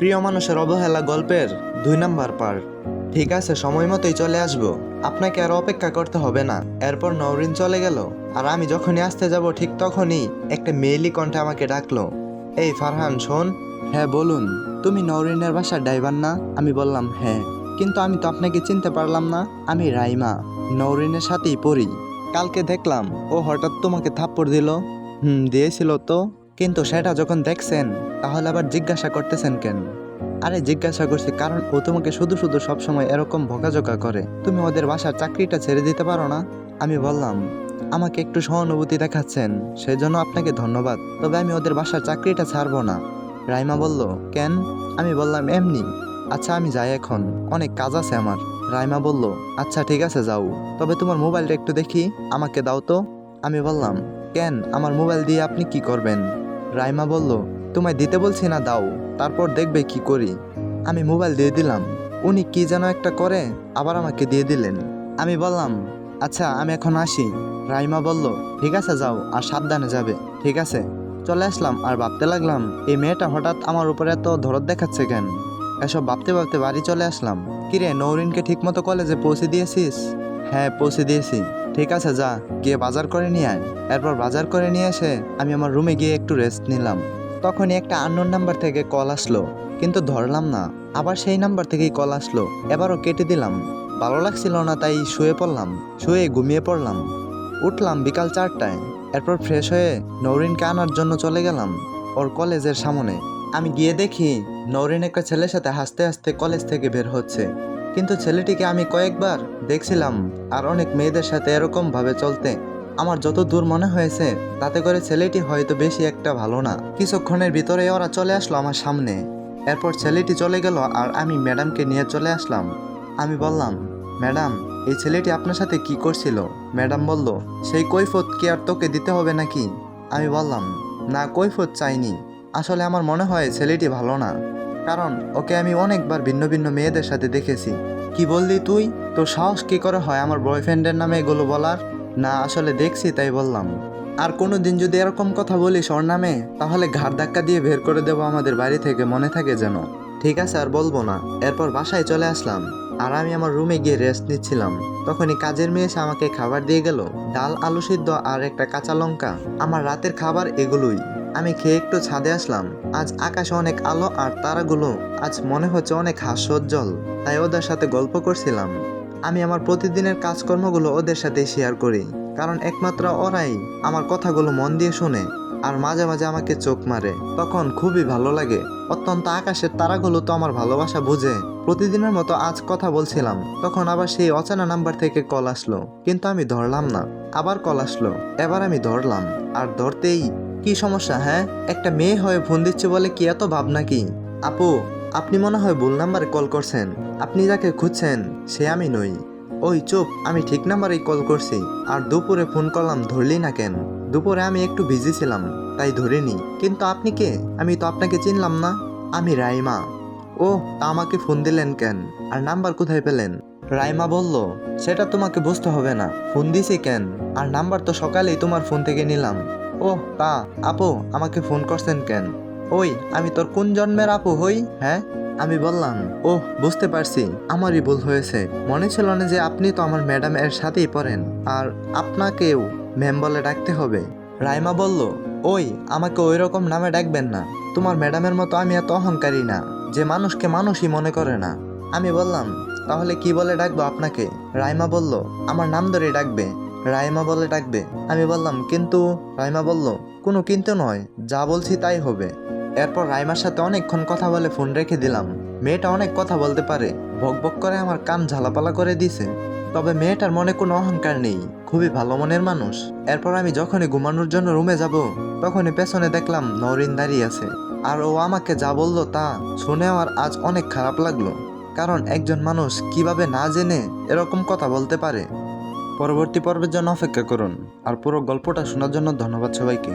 প্রিয় মানুষের অবহেলা গল্পের 2 নাম্বার পার্ট। ঠিক আছে, সময় মতোই চলে আসবো, আপনাকে আর অপেক্ষা করতে হবে না। এরপর নওরিন চলে গেল, আর আমি যখনই আসতে যাব ঠিক তখনই একটা মেয়েলি কণ্ঠে আমাকে ডাকলো, এই ফারহান শোন। হ্যাঁ বলুন, তুমি নওরিনের বাসার ড্রাইভার না? আমি বললাম হ্যাঁ, কিন্তু আমি তো আপনাকে চিনতে পারলাম না। আমি রাইমা, নওরিনের সাথেই পড়ি। কালকে দেখলাম ও হঠাৎ তোমাকে থাপ্পড় দিল। দিয়েছিল তো, কিন্তু সেটা যখন দেখছেন তাহলে আবার জিজ্ঞাসা করতেছেন কেন? আরে জিজ্ঞাসা করছি কারণ ও তোমাকে শুধু শুধু সবসময় এরকম বকাঝকা করে। তুমি ওদের বাসার চাকরিটা ছেড়ে দিতে পারো না? আমি বললাম, আমাকে একটু সহানুভূতি দেখাচ্ছেন সেজন্য আপনাকে ধন্যবাদ, তবে আমি ওদের বাসার চাকরিটা ছাড়বো না। রাইমা বলল, কেন? আমি বললাম এমনি। আচ্ছা আমি যাই এখন, অনেক কাজ আছে আমার। রাইমা বলল, আচ্ছা ঠিক আছে যাও, তবে তোমার মোবাইলটা একটু দেখি, আমাকে দাও তো। আমি বললাম, কেন, আমার মোবাইল দিয়ে আপনি কি করবেন? রাইমা বলল, তোমায় দিতে বলছি না, দাও, তারপর দেখবে কি করি। আমি মোবাইল দিয়ে দিলাম। উনি কি যেন একটা করে আবার আমাকে দিয়ে দিলেন। আমি বললাম, আচ্ছা আমি এখন আসি। রাইমা বলল, ঠিক আছে যাও, আর সাবধানে যাবে। ঠিক আছে। চলে আসলাম আর ভাবতে লাগলাম, এই মেয়েটা হঠাৎ আমার উপরে এত দরদ দেখাচ্ছে কেন। এসব ভাবতে ভাবতে বাড়ি চলে আসলাম। কিরে, নওরিনকে ঠিক মতো কলেজে পৌঁছে দিয়েছিস? হ্যাঁ পৌঁছে দিয়েছি। ঠিক আছে যা, গিয়ে বাজার করে নিয়ে আয়। এরপর বাজার করে নিয়ে এসে আমি আমার রুমে গিয়ে একটু রেস্ট নিলাম। তখনই একটা আননোন নাম্বার থেকে কল আসলো, কিন্তু ধরলাম না। আবার সেই নাম্বার থেকেই কল আসলো, এবারও কেটে দিলাম। ভালো লাগছিল না তাই শুয়ে পড়লাম। শুয়ে ঘুমিয়ে পড়লাম। উঠলাম বিকাল 4টায়। এরপর ফ্রেশ হয়ে নওরিনকে আনার জন্য চলে গেলাম ওর কলেজের সামনে। আমি গিয়ে দেখি নওরিন একটা ছেলের সাথে হাসতে হাসতে কলেজ থেকে বের হচ্ছে, কিন্তু ছেলেটিকে আমি কয়েকবার দেখছিলাম আর অনেক মেয়েদের সাথে এরকম ভাবে চলতে। আমার যত দূর মনে হয়েছে তাতে করে ছেলেটি হয়তো বেশি একটা ভালো না। কিছুক্ষণের ভিতরে ওরা চলে আসলো আমার সামনে। এরপর ছেলেটি চলে গেল আর আমি ম্যাডামকে নিয়ে চলে আসলাম। আমি বললাম, ম্যাডাম এই ছেলেটি আপনার সাথে কি করছিল? ম্যাডাম বলল, সেই কৈফত কি আর তোকে দিতে হবে নাকি? আমি বললাম, না কৈফত চাইনি, আসলে আমার মনে হয় ছেলেটি ভালো না, কারণ ওকে আমি অনেকবার ভিন্ন ভিন্ন মেয়েদের সাথে দেখেছি। কি বললি তুই? তোর সাহস কি করে হয় আমার বয়ফ্রেন্ডের নামে এগুলো বলার? না আসলে দেখছি তাই বললাম। আর কোনো দিন যদি এরকম কথা বলিস ওর নামে তাহলে ঘাড় ধাক্কা দিয়ে বের করে দেবো আমাদের বাড়ি থেকে, মনে থাকে যেন। ঠিক আছে আর বলবো না। এরপর বাসায় চলে আসলাম আর আমি আমার রুমে গিয়ে রেস্ট নিচ্ছিলাম। তখনই কাজের মেয়ে এসে আমাকে খাবার দিয়ে গেল, ডাল, আলু সিদ্ধ আর একটা কাঁচা লঙ্কা। আমার রাতের খাবার এগুলোই। আমি খেয়ে একটু ছাদে আসলাম। আজ আকাশে অনেক আলো আর তারাগুলো আজ মনে হচ্ছে অনেক হাস্যোজ্জ্বল, তাই ওদের সাথে গল্প করছিলাম। আমি আমার প্রতিদিনের কাজকর্মগুলো ওদের সাথে শেয়ার করি, কারণ একমাত্র ওরাই আমার কথাগুলো মন দিয়ে শুনে আর মাঝে মাঝে আমাকে চোখ মারে, তখন খুবই ভালো লাগে। অত্যন্ত আকাশের তারাগুলো তো আমার ভালোবাসা বুঝে। প্রতিদিনের মতো আজ কথা বলছিলাম, তখন আবার সেই অচেনা নাম্বার থেকে কল আসলো, কিন্তু আমি ধরলাম না। আবার কল আসলো, এবার আমি ধরলাম, আর ধরতেই, কি সমস্যা? হ্যাঁ, একটা মেয়ে হয়ে ফোন দিচ্ছে বলে কি এত ভাব নাকি? আপু, আপনি মনে হয় ভুল নাম্বারে কল করছেন। আপনি যাকে খুঁজছেন সে আমি নই। ওই চুপ, আমি ঠিক নাম্বারেই কল করছি। আর দুপুরে ফোন করলাম, ধরলি না কেন? দুপুরে আমি একটু বিজি ছিলাম তাই ধরিনি। কিন্তু আপনি কে? আমি তো আপনাকে চিনলাম না। আমি রাইমা। ও, তা আমাকে ফোন দিলেন কেন? আর নাম্বার কোথায় পেলেন? রাইমা বলল, সেটা তোমাকে বুঝতে হবে না, ফোন দিছি কেন, আর নাম্বার তো সকালেই তোমার ফোন থেকে নিলাম। ওহ তা, আপু আমাকে ফোন করছেন কেন? ওই, আমি তোর কোন জন্মের আপু হই? হ্যাঁ? আমি বললাম, ওহ বুঝতে পারছি, আমারই ভুল হয়েছে। মনে ছিল না যে আপনি তো আমার ম্যাডাম এর সাথেই পড়েন, আর আপনাকেও ম্যাম বলে ডাকতে হবে। রাইমা বলল, ওই, আমাকে ওই রকম নামে ডাকবেন না। তোমার ম্যাডামের মতো আমি এত অহংকারী না যে মানুষকে মানুষই মনে করে না। আমি বললাম, তাহলে কি বলে ডাকবো আপনাকে? রাইমা বলল, আমার নাম ধরে ডাকবে, রাইমা বলে ডাকবে। আমি বললাম, কিন্তু? রাইমা বলল, কোনো কিন্তু নয়, যা বলছি তাই হবে। এরপর রাইমার সাথে অনেকক্ষণ কথা বলে ফোন রেখে দিলাম। মেয়েটা অনেক কথা বলতে পারে, বক বক করে আমার কান ঝালাপালা করে দিছে। তবে মেয়েটার মনে কোনো অহংকার নেই, খুবই ভালো মনের মানুষ। এরপর আমি যখনই ঘুমানোর জন্য রুমে যাব, তখনই পেছনে দেখলাম নওরিন দাঁড়িয়ে আছে। আর ও আমাকে যা বললো তা শুনে আমার আজ অনেক খারাপ লাগলো, কারণ একজন মানুষ কিভাবে না জেনে এরকম কথা বলতে পারে। পরবর্তী পর্বের জন্য অপেক্ষা করুন, আর পুরো গল্পটা শোনার জন্য ধন্যবাদ সবাইকে।